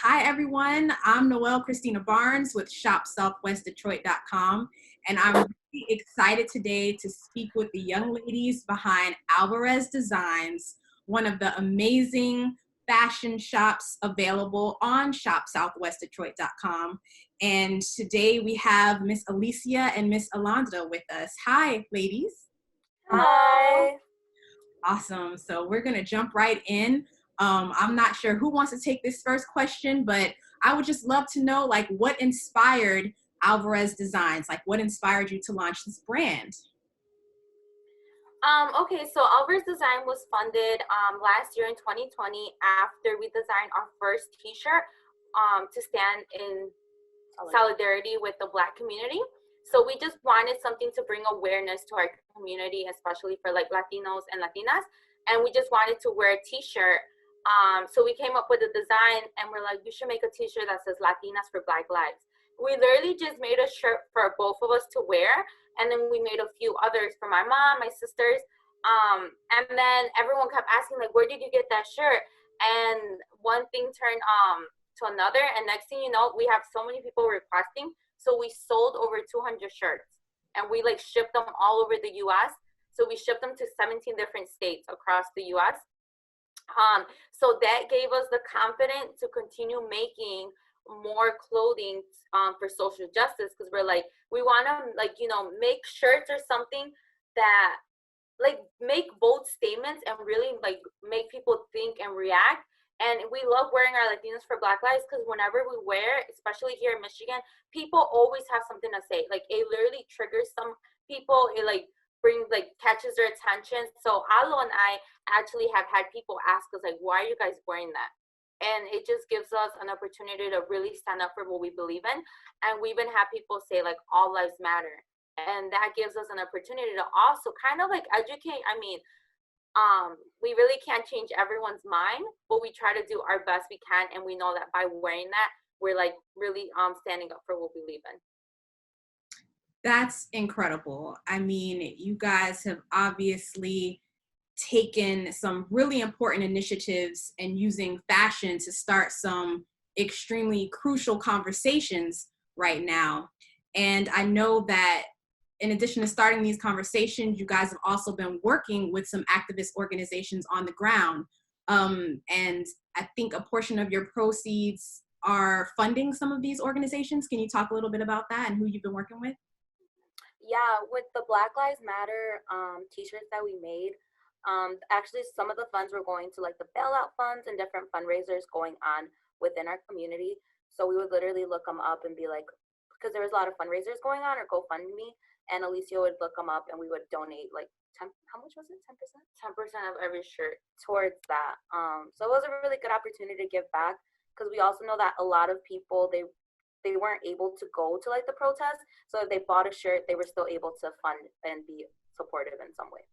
Hi, everyone. I'm Noelle Christina Barnes with ShopSouthwestDetroit.com, and I'm really excited today to speak with the young ladies behind Alvarez Designs, one of the amazing fashion shops available on ShopSouthwestDetroit.com. And today we have Miss Alicia and Miss Alondra with us. Hi, ladies. Hi. Awesome. So we're going to jump right in. I'm not sure who wants to take this first question, but I would just love to know, like, what inspired Alvarez Designs? Like, what inspired you to launch this brand? Okay, so Alvarez Design was funded last year in 2020 after we designed our first t-shirt to stand in solidarity with the Black community. So we just wanted something to bring awareness to our community, especially for like Latinos and Latinas. And we just wanted to wear a t-shirt. So we came up with a design and we're like, we should make a t-shirt that says Latinas for Black Lives. We literally just made a shirt for both of us to wear. And then we made a few others for my mom, my sisters. And then everyone kept asking, like, where did you get that shirt? And one thing turned to another. And next thing you know, we have so many people requesting. So we sold over 200 shirts and we like shipped them all over the US. So we shipped them to 17 different states across the US. So that gave us the confidence to continue making more clothing for social justice, because we're like, we want to, like, you know, make shirts or something that like make bold statements and really like make people think and react. And we love wearing our Latinos for Black Lives because whenever we wear, especially here in Michigan, people always have something to say. Like, it literally triggers some people. It like brings, like, catches their attention. So Alo and I actually have had people ask us, like, why are you guys wearing that? And it just gives us an opportunity to really stand up for what we believe in. And we even have people say, like, all lives matter. And that gives us an opportunity to also kind of like educate. I mean, we really can't change everyone's mind, but we try to do our best we can. And we know that by wearing that, we're like really standing up for what we believe in. That's incredible. I mean, you guys have obviously taken some really important initiatives and using fashion to start some extremely crucial conversations right now. And I know that in addition to starting these conversations, you guys have also been working with some activist organizations on the ground. And I think a portion of your proceeds are funding some of these organizations. Can you talk a little bit about that and who you've been working with? Yeah, with the Black Lives Matter t-shirts that we made, actually some of the funds were going to like the bailout funds and different fundraisers going on within our community. So we would literally look them up and be like, because there was a lot of fundraisers going on, or GoFundMe, and Alicia would look them up and we would donate like 10, how much was it? 10%? 10% of every shirt towards that. So it was a really good opportunity to give back, because we also know that a lot of people, they weren't able to go to like the protest. So if they bought a shirt, they were still able to fund and be supportive in some way.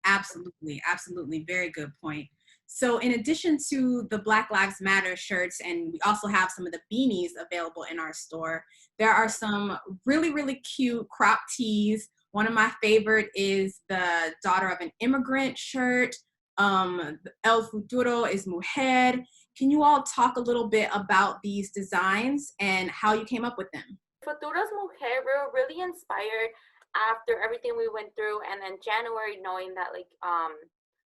Absolutely, absolutely. Very good point. So in addition to the Black Lives Matter shirts, and we also have some of the beanies available in our store, there are some really, really cute crop tees. One of my favorite is the Daughter of an Immigrant shirt. El Futuro es Mujer. Can you all talk a little bit about these designs and how you came up with them? Futuro es Mujer, we were really inspired after everything we went through, and then January, knowing that like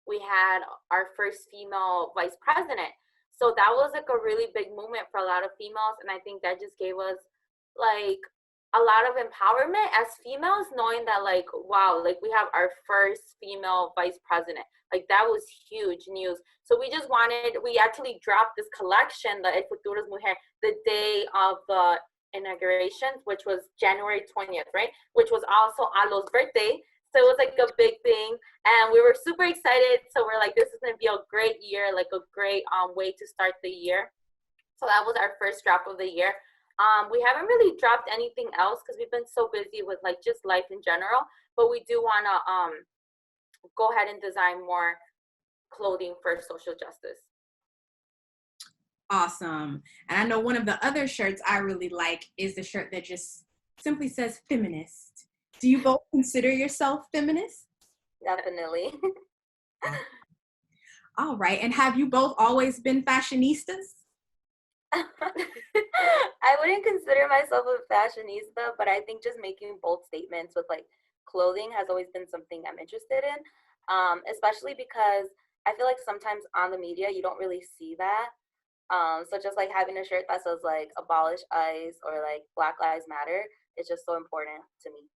we had our first female vice president. So that was like a really big movement for a lot of females. And I think that just gave us like a lot of empowerment as females, knowing that like, wow, like we have our first female vice president. Like that was huge news. So we just wanted, we actually dropped this collection, the El Futuro es Mujer, the day of the inauguration, which was January 20th, right? Which was also Alo's birthday. So it was like a big thing, and we were super excited. So we're like, this is gonna be a great year, like a great way to start the year. So that was our first drop of the year. We haven't really dropped anything else because we've been so busy with like just life in general. But we do wanna go ahead and design more clothing for social justice. Awesome. And I know one of the other shirts I really like is the shirt that just simply says feminist. Do you both consider yourself feminist? Definitely. All right. And have you both always been fashionistas? I wouldn't consider myself a fashionista, but I think just making bold statements with like clothing has always been something I'm interested in, especially because I feel like sometimes on the media you don't really see that. So just like having a shirt that says like abolish ICE or like Black Lives Matter is just so important to me.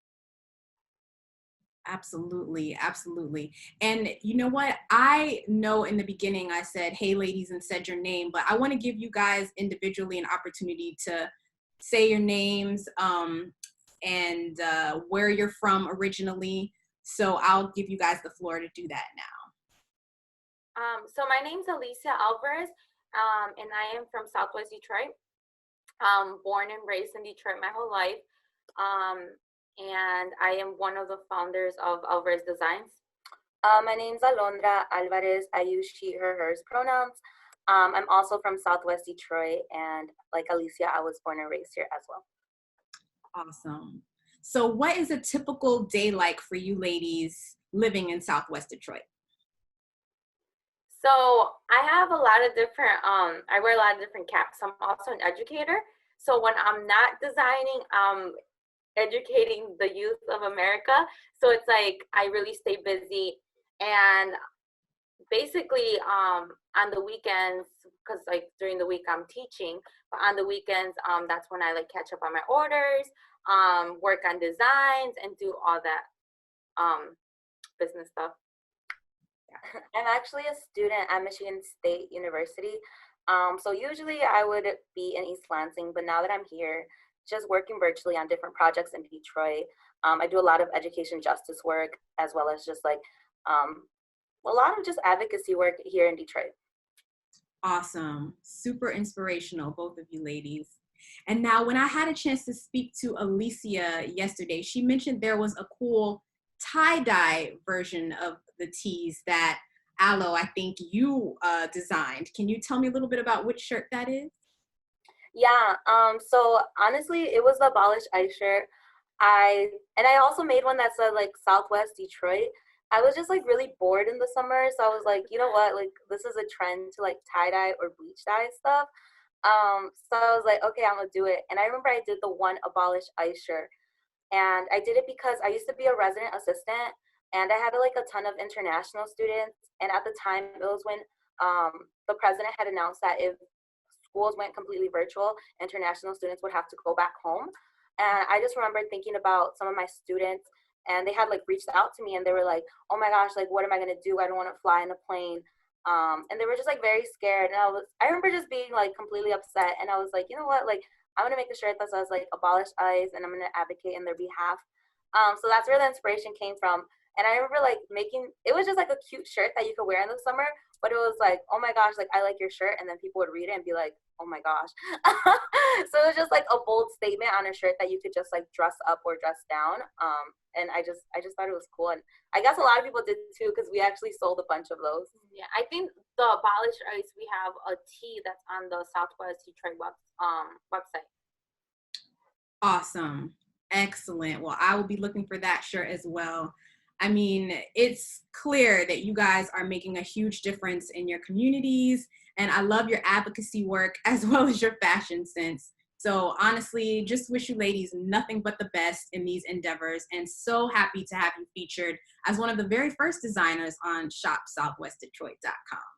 Absolutely, absolutely. And you know what? I know in the beginning I said, hey, ladies, and said your name, but I want to give you guys individually an opportunity to say your names and where you're from originally. So I'll give you guys the floor to do that now. So my name's Alicia Alvarez, and I am from Southwest Detroit. Born and raised in Detroit my whole life. Um, and I am one of the founders of Alvarez Designs. My name's Alondra Alvarez. I use she, her, hers pronouns. I'm also from Southwest Detroit, and like Alicia, I was born and raised here as well. Awesome. So what is a typical day like for you ladies living in Southwest Detroit? So I have a lot of different, I wear a lot of different caps. I'm also an educator. So when I'm not designing, I'm educating the youth of America. So it's like I really stay busy. And basically on the weekends, because like during the week I'm teaching, but on the weekends, that's when I like catch up on my orders, work on designs and do all that business stuff. I'm actually a student at Michigan State University. So usually I would be in East Lansing, but now that I'm here, just working virtually on different projects in Detroit, I do a lot of education justice work as well as just like a lot of just advocacy work here in Detroit. Awesome. Super inspirational, both of you ladies. And now when I had a chance to speak to Alicia yesterday, she mentioned there was a cool tie-dye version of the tees that Aloe, I think you designed. Can you tell me a little bit about which shirt that is? Yeah, so honestly, it was the Abolish Ice shirt. I also made one that said like Southwest Detroit. I was just like really bored in the summer, so I was like, you know what, like this is a trend to like tie dye or bleach dye stuff. So I was like, okay, I'm gonna do it. And I remember I did the one Abolish Ice shirt, and I did it because I used to be a resident assistant, and I had like a ton of international students. And at the time, it was when the president had announced that if schools went completely virtual, international students would have to go back home. And I just remember thinking about some of my students, and they had like reached out to me and they were like, oh my gosh, like what am I gonna do? I don't want to fly in a plane. And they were just like very scared. And I remember just being like completely upset. And I was like, you know what, like I'm gonna make a shirt that says like abolish ICE, and I'm gonna advocate in their behalf. So that's where the inspiration came from. And I remember like making it was just like a cute shirt that you could wear in the summer, but it was like, oh my gosh, like I like your shirt, and then people would read it and be like, oh my gosh. So it was just like a bold statement on a shirt that you could just like dress up or dress down. And I just thought it was cool, and I guess a lot of people did too because we actually sold a bunch of those. Yeah, I think the Abolish Ice, we have a tee that's on the Southwest Detroit website. Awesome. Excellent. Well, I will be looking for that shirt as well. I mean, it's clear that you guys are making a huge difference in your communities, and I love your advocacy work as well as your fashion sense. So honestly, just wish you ladies nothing but the best in these endeavors, and so happy to have you featured as one of the very first designers on shopsouthwestdetroit.com.